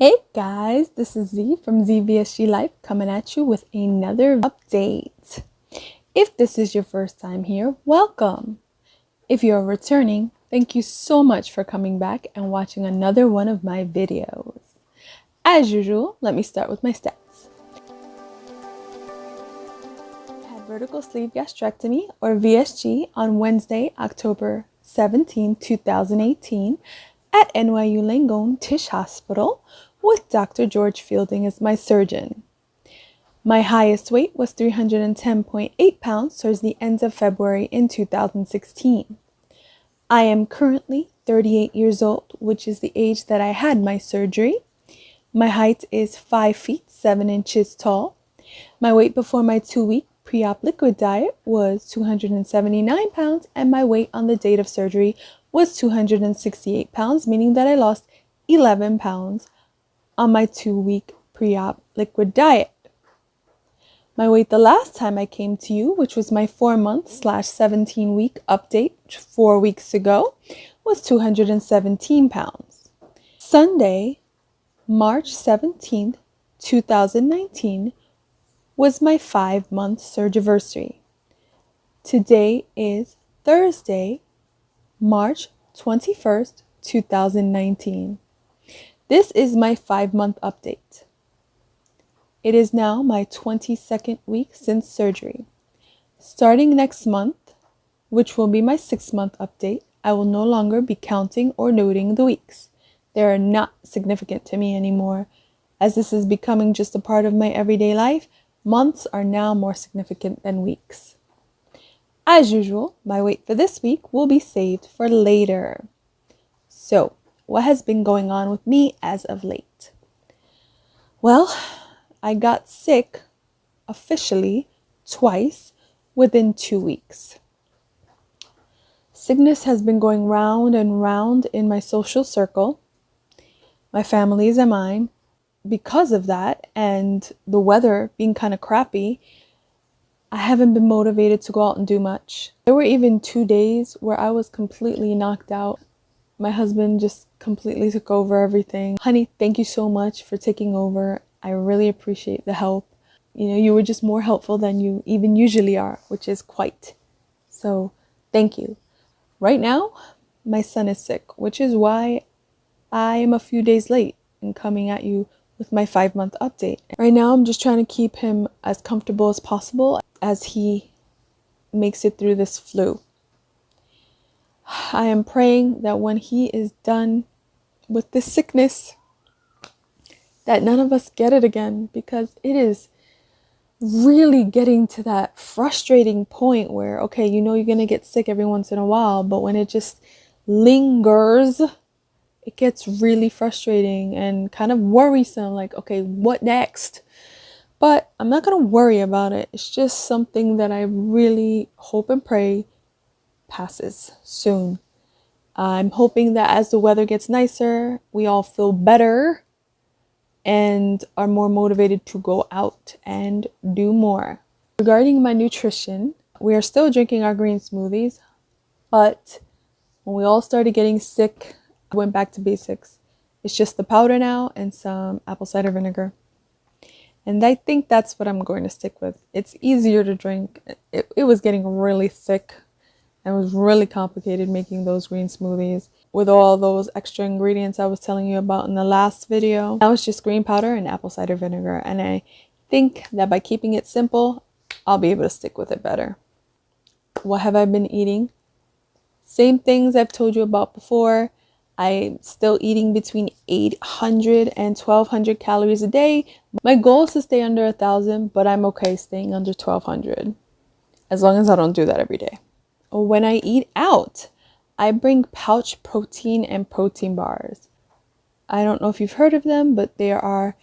Hey guys, this is Z from ZeeVSGLife coming at you with another update. If this is your first time here, welcome. If you're returning, thank you so much for coming back and watching another one of my videos. As usual, let me start with my stats. I had vertical sleeve gastrectomy, or VSG, on Wednesday, October 17, 2018 at NYU Langone Tisch Hospital with Dr. George Fielding as my surgeon. My highest weight was 310.8 pounds towards the end of February in 2016. I am currently 38 years old, which is the age that I had my surgery. My height is 5 feet 7 inches tall. My weight before my 2-week pre-op liquid diet was 279 pounds, and my weight on the date of surgery was 268 pounds, meaning that I lost 11 pounds on my 2-week pre-op liquid diet. My weight the last time I came to you, which was my 4-month/17-week update 4 weeks ago, was 217 pounds. Sunday, March 17th, 2019 was my 5-month surgiversary. Today is Thursday, March 21st, 2019. This is my 5-month update. It is now my 22nd week since surgery. Starting next month, which will be my 6-month update, I will no longer be counting or noting the weeks. They are not significant to me anymore. As this is becoming just a part of my everyday life, months are now more significant than weeks. As usual, my weight for this week will be saved for later. So, what has been going on with me as of late? Well, I got sick officially twice within 2 weeks. Sickness has been going round and round in my social circle, my family's and mine. Because of that and the weather being kind of crappy, I haven't been motivated to go out and do much. There were even 2 days where I was completely knocked out. My husband just completely took over everything. Honey, thank you so much for taking over. I really appreciate the help. You were just more helpful than you even usually are, which is quite. So, thank you. Right now, my son is sick, which is why I am a few days late in coming at you with my 5-month update. Right now, I'm just trying to keep him as comfortable as possible as he makes it through this flu. I am praying that when he is done with this sickness, that none of us get it again, because it is really getting to that frustrating point where, okay, you're going to get sick every once in a while, but when it just lingers, it gets really frustrating and kind of worrisome. Like, okay, what next? But I'm not going to worry about it. It's just something that I really hope and pray passes soon. I'm hoping that as the weather gets nicer, we all feel better and are more motivated to go out and do more. Regarding my nutrition, we are still drinking our green smoothies, but when we all started getting sick, I went back to basics. It's just the powder now and some apple cider vinegar. And I think that's what I'm going to stick with. It's easier to drink. It was getting really thick and it was really complicated making those green smoothies with all those extra ingredients I was telling you about in the last video. Now it's just green powder and apple cider vinegar. And I think that by keeping it simple, I'll be able to stick with it better. What have I been eating? Same things I've told you about before. I'm still eating between 800 and 1200 calories a day. My goal is to stay under 1,000, but I'm okay staying under 1200 as long as I don't do that every day. When I eat out, I bring pouch protein and protein bars. I don't know if you've heard of them, but there are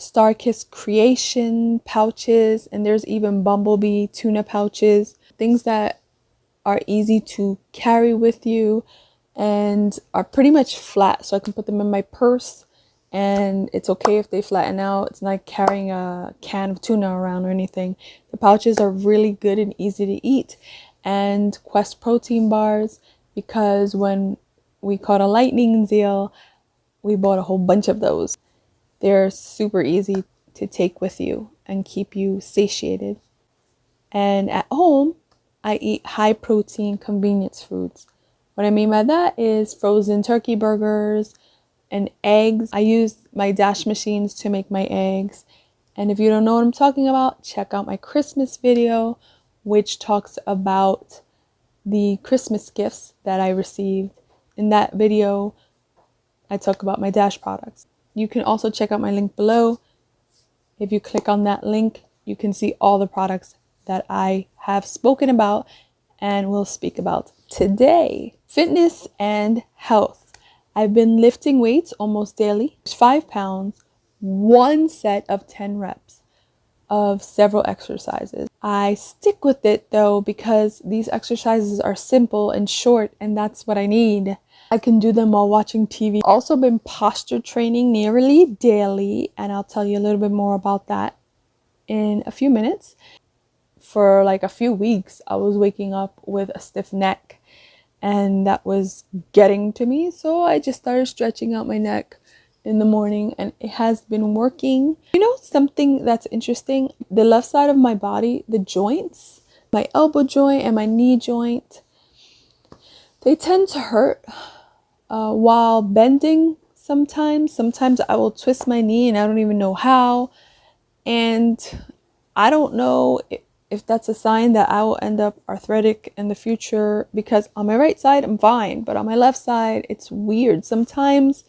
Starkist Creation pouches, and there's even Bumblebee tuna pouches, things that are easy to carry with you and are pretty much flat, so I can put them in my purse and it's okay if they flatten out. It's not carrying a can of tuna around or anything. The pouches are really good and easy to eat. And Quest protein bars, because when we caught a lightning deal, we bought a whole bunch of those. They're super easy to take with you and keep you satiated. And at home, I eat high protein convenience foods. What I mean by that is frozen turkey burgers and eggs. I use my Dash machines to make my eggs. And if you don't know what I'm talking about, check out my Christmas video, which talks about the Christmas gifts that I received. In that video, I talk about my Dash products. You can also check out my link below. If you click on that link, you can see all the products that I have spoken about and will speak about today. Fitness and health. I've been lifting weights almost daily. 5 pounds, one set of 10 reps of several exercises. I stick with it though because these exercises are simple and short, and that's what I need. I can do them while watching TV. Also been posture training nearly daily, and I'll tell you a little bit more about that in a few minutes. For like a few weeks, I was waking up with a stiff neck, and that was getting to me. So I just started stretching out my neck in the morning, and it has been working. You know something that's interesting? The left side of my body, the joints, my elbow joint and my knee joint, they tend to hurt while bending sometimes. Sometimes I will twist my knee and I don't even know how. And I don't know if that's a sign that I will end up arthritic in the future, because on my right side, I'm fine. But on my left side, it's weird. Sometimes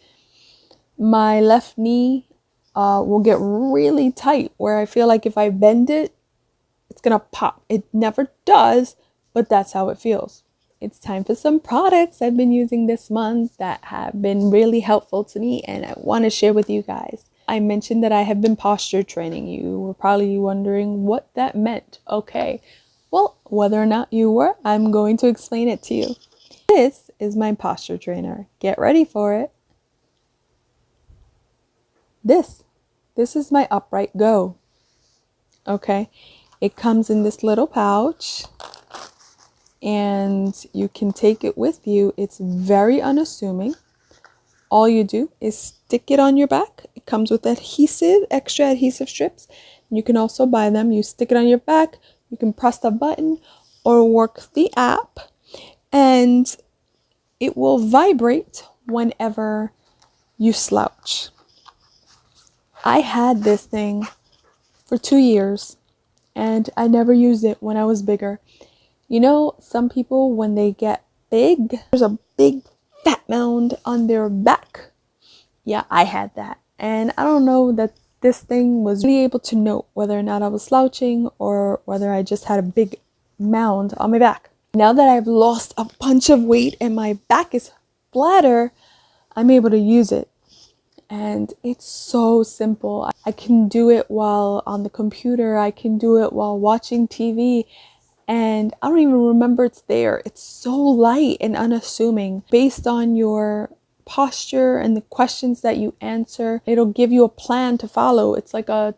my left knee will get really tight where I feel like if I bend it, it's gonna pop. It never does, but that's how it feels. It's time for some products I've been using this month that have been really helpful to me, and I want to share with you guys. I mentioned that I have been posture training. You were probably wondering what that meant. Okay, well, whether or not you were, I'm going to explain it to you. This is my posture trainer. Get ready for it. This is my Upright Go. Okay, it comes in this little pouch, and you can take it with you. It's very unassuming. All you do is stick it on your back. It comes with adhesive, extra adhesive strips. You can also buy them. You stick it on your back. You can press the button or work the app, and it will vibrate whenever you slouch. I had this thing for 2 years, and I never used it when I was bigger. You know, some people, when they get big, there's a big fat mound on their back. Yeah, I had that. And I don't know that this thing was really able to note whether or not I was slouching or whether I just had a big mound on my back. Now that I've lost a bunch of weight and my back is flatter, I'm able to use it. And it's so simple. I can do it while on the computer. I can do it while watching TV. And I don't even remember it's there. It's so light and unassuming. Based on your posture and the questions that you answer, it'll give you a plan to follow. It's like a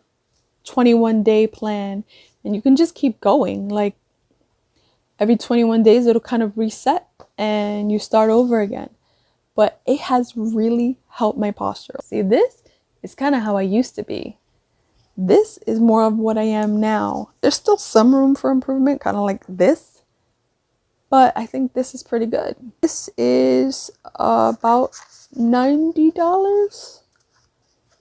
21-day plan. And you can just keep going. Like every 21 days, it'll kind of reset and you start over again. But it has really helped my posture. See, this is kind of how I used to be. This is more of what I am now. There's still some room for improvement, kind of like this. But I think this is pretty good. This is about $90.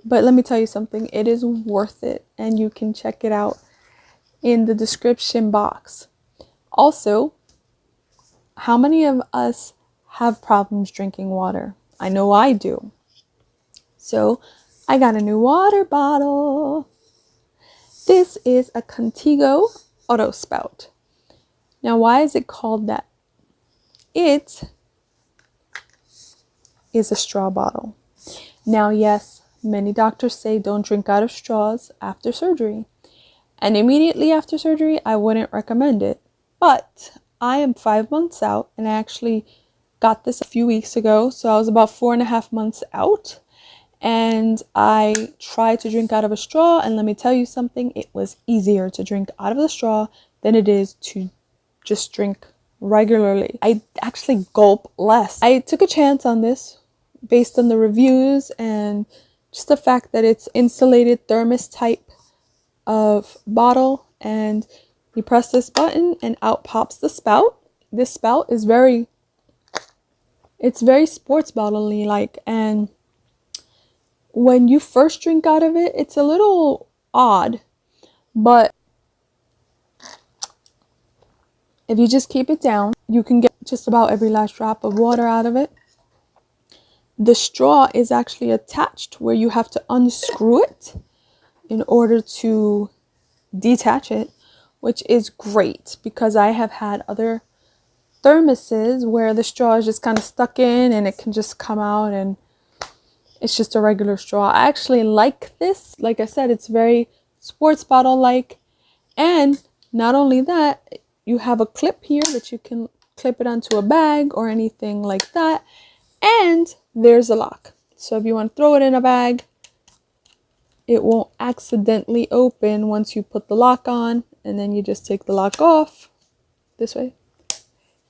But let me tell you something. It is worth it. And you can check it out in the description box. Also, how many of us have problems drinking water? I know I do. So I got a new water bottle. This is a Contigo Auto Spout. Now, why is it called that? It is a straw bottle. Now, yes, many doctors say don't drink out of straws after surgery. And immediately after surgery, I wouldn't recommend it. But I am 5 months out, and I actually got this a few weeks ago. So I was about 4.5 months out. And I tried to drink out of a straw, and let me tell you something, it was easier to drink out of the straw than it is to just drink regularly. I actually gulp less. I took a chance on this based on the reviews and just the fact that it's insulated thermos type of bottle, and you press this button and out pops the spout. This spout is very sports bottle-y like, and when you first drink out of it, it's a little odd, but if you just keep it down, you can get just about every last drop of water out of it. The straw is actually attached where you have to unscrew it in order to detach it, which is great because I have had other thermoses where the straw is just kind of stuck in and it can just come out and it's just a regular straw. I actually like this. Like I said, it's very sports bottle like, and not only that, you have a clip here that you can clip it onto a bag or anything like that, and there's a lock. So if you want to throw it in a bag, it won't accidentally open once you put the lock on, and then you just take the lock off this way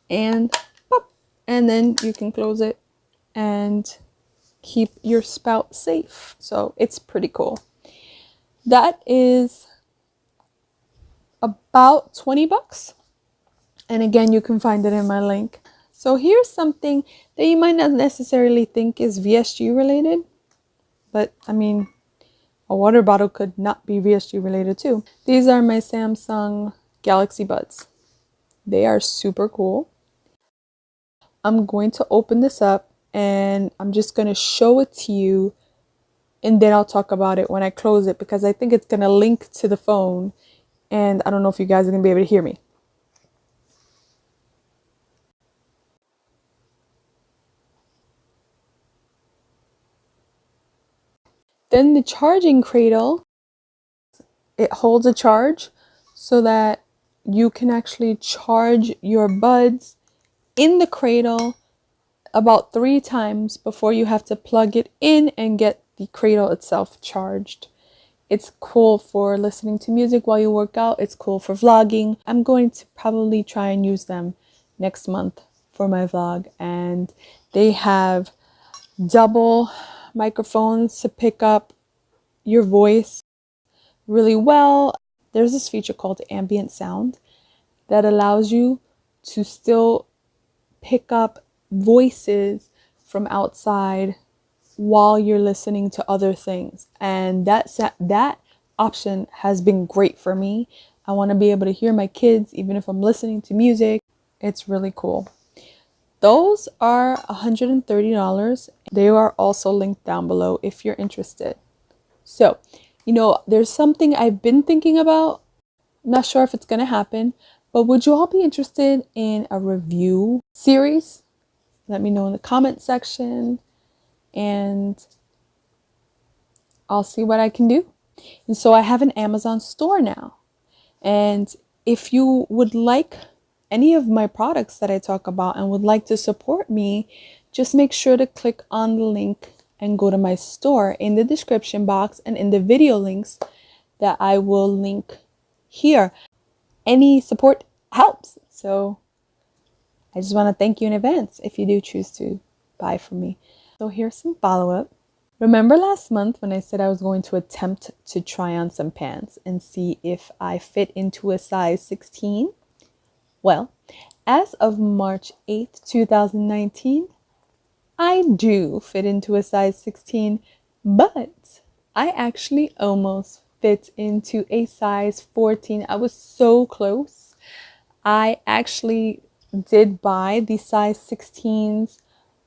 and pop, and then you can close it and keep your spout safe. So it's pretty cool. That is about 20 bucks. And again, you can find it in my link. So here's something that you might not necessarily think is VSG related, but I mean, a water bottle could not be VSG related too. These are my Samsung Galaxy Buds. They are super cool. I'm going to open this up and I'm just going to show it to you, and then I'll talk about it when I close it because I think it's going to link to the phone, and I don't know if you guys are going to be able to hear me. Then the charging cradle, it holds a charge so that you can actually charge your buds in the cradle about 3 times before you have to plug it in and get the cradle itself charged. It's cool for listening to music while you work out. It's cool for vlogging. I'm going to probably try and use them next month for my vlog, and they have double microphones to pick up your voice really well. There's this feature called ambient sound that allows you to still pick up voices from outside while you're listening to other things, and that option has been great for me. I want to be able to hear my kids even if I'm listening to music. It's really cool. Those are $130. They are also linked down below if you're interested. So, you know, there's something I've been thinking about. I'm not sure if it's going to happen, but would you all be interested in a review series? Let me know in the comment section and I'll see what I can do. And so I have an Amazon store now. And if you would like any of my products that I talk about and would like to support me, just make sure to click on the link and go to my store in the description box and in the video links that I will link here. Any support helps. So I just want to thank you in advance if you do choose to buy from me. So here's some follow-up. Remember last month when I said I was going to attempt to try on some pants and see if I fit into a size 16? Well, as of March 8th, 2019, I do fit into a size 16, but I actually almost fit into a size 14. I was so close. I actually did buy the size 16s,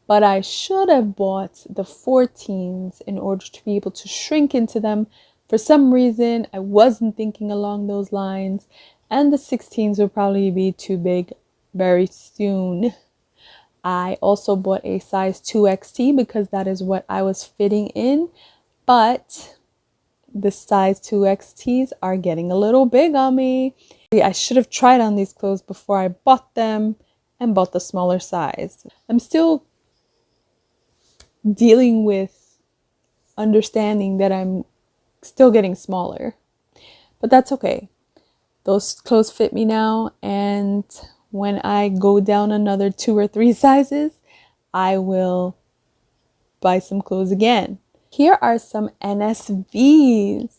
but I should have bought the 14s in order to be able to shrink into them. For some reason, I wasn't thinking along those lines, and the 16s will probably be too big very soon. I also bought a size 2XT because that is what I was fitting in, but the size 2XTs are getting a little big on me. I should have tried on these clothes before I bought them and bought the smaller size. I'm still dealing with understanding that I'm still getting smaller, but that's okay. Those clothes fit me now, and when I go down another 2 or 3 sizes, I will buy some clothes again. Here are some NSVs.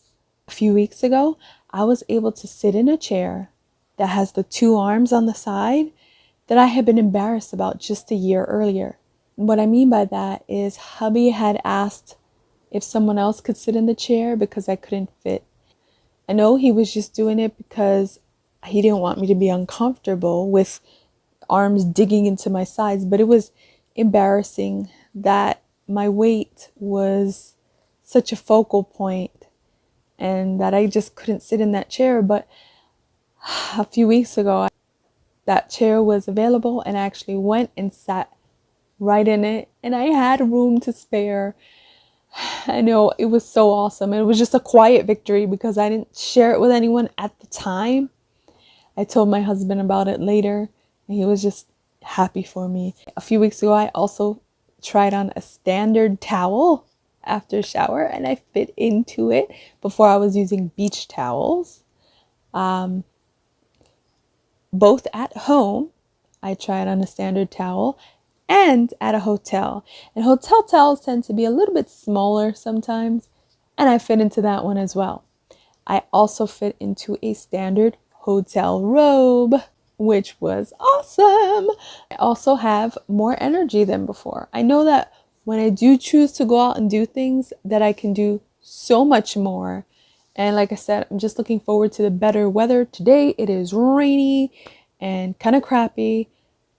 A few weeks ago, I was able to sit in a chair that has the 2 arms on the side that I had been embarrassed about just a year earlier. What I mean by that is hubby had asked if someone else could sit in the chair because I couldn't fit. I know he was just doing it because he didn't want me to be uncomfortable with arms digging into my sides, but it was embarrassing that my weight was such a focal point and that I just couldn't sit in that chair. But a few weeks ago, that chair was available and I actually went and sat right in it and I had room to spare. I know, it was so awesome. It was just a quiet victory because I didn't share it with anyone at the time. I told my husband about it later and he was just happy for me. A few weeks ago, I also tried on a standard towel after a shower and I fit into it. Before I was using beach towels. Both at home, I tried on a standard towel, and at a hotel. And hotel towels tend to be a little bit smaller sometimes, and I fit into that one as well. I also fit into a standard hotel robe, which was awesome. I also have more energy than before. I know that when I do choose to go out and do things, that I can do so much more. And like I said, I'm just looking forward to the better weather. Today it is rainy and kind of crappy,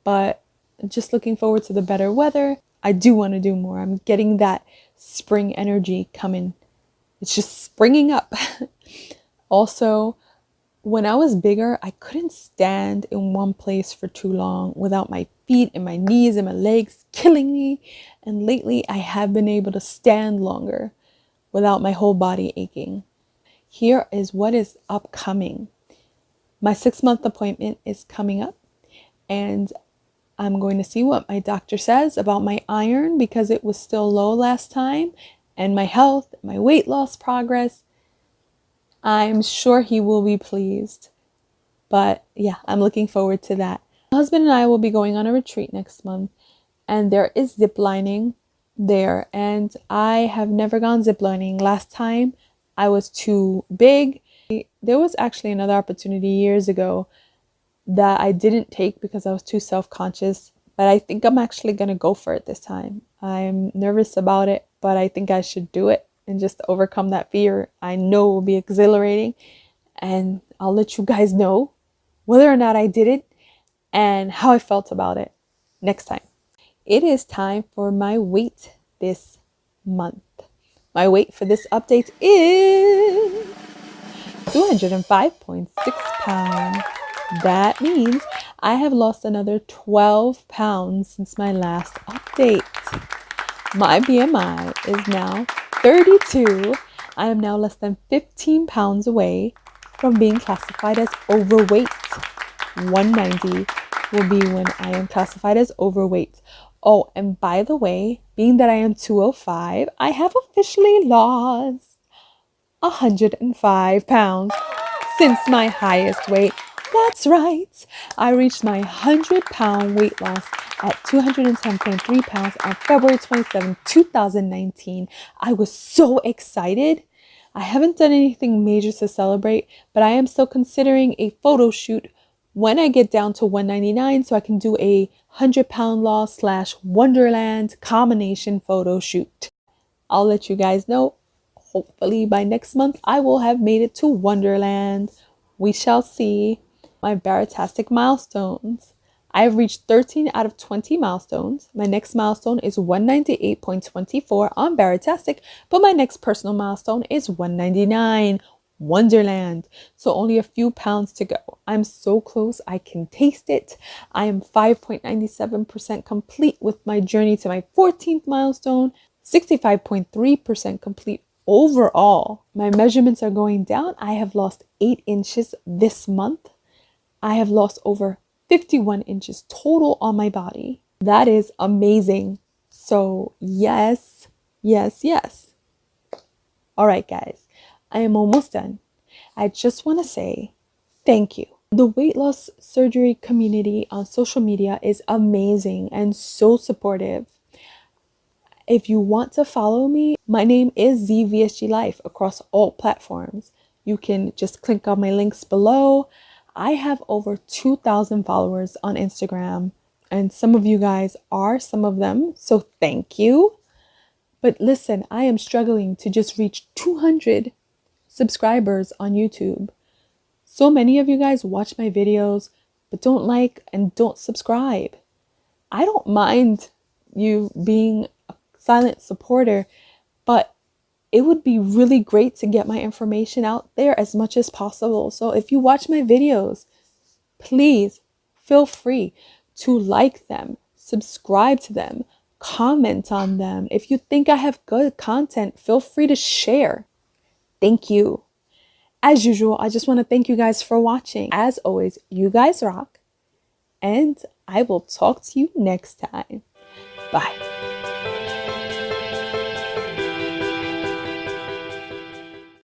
but just looking forward to the better weather. I do want to do more. I'm getting that spring energy coming. It's just springing up. Also, when I was bigger, I couldn't stand in one place for too long without my feet and my knees and my legs killing me. And lately I have been able to stand longer without my whole body aching. Here is what is upcoming. My 6-month appointment is coming up and I'm going to see what my doctor says about my iron because it was still low last time, and my health, my weight loss progress. I'm sure he will be pleased. But yeah, I'm looking forward to that. My husband and I will be going on a retreat next month and there is zip lining there, and I have never gone zip lining. Last time I was too big. There was actually another opportunity years ago that I didn't take because I was too self-conscious, but I think I'm actually going to go for it this time. I'm nervous about it, but I think I should do it and just overcome that fear. I know it will be exhilarating, and I'll let you guys know whether or not I did it and how I felt about it next time. It is time for my weight this month. My weight for this update is 205.6 pounds. That means I have lost another 12 pounds since my last update. My BMI is now 32. I am now less than 15 pounds away from being classified as overweight. 190 will be when I am classified as overweight. Oh, and by the way, being that I am 205, I have officially lost 105 pounds since my highest weight. That's right. I reached my 100-pound weight loss at 210.3 pounds on February 27, 2019. I was so excited. I haven't done anything major to celebrate, but I am still considering a photo shoot when I get down to 199 so I can do a 100-pound loss / Wonderland combination photo shoot. I'll let you guys know. Hopefully by next month I will have made it to Wonderland. We shall see. My Baratastic milestones. I have reached 13 out of 20 milestones. My next milestone is 198.24 on Baratastic, but my next personal milestone is 199, Wonderland. So only a few pounds to go. I'm so close, I can taste it. I am 5.97% complete with my journey to my 14th milestone, 65.3% complete overall. My measurements are going down. I have lost 8 inches this month. I have lost over 51 inches total on my body. That is amazing. So yes, yes, yes. All right, guys, I am almost done. I just want to say thank you. The weight loss surgery community on social media is amazing and so supportive. If you want to follow me, my name is ZeeVSGLife across all platforms. You can just click on my links below. I have over 2,000 followers on Instagram, and some of you guys are some of them, so thank you. But listen, I am struggling to just reach 200 subscribers on YouTube. So many of you guys watch my videos, but don't like and don't subscribe. I don't mind you being a silent supporter, but it would be really great to get my information out there as much as possible. So if you watch my videos, please feel free to like them, subscribe to them, comment on them. If you think I have good content, feel free to share. Thank you. As usual, I just want to thank you guys for watching. As always, you guys rock, and I will talk to you next time. Bye.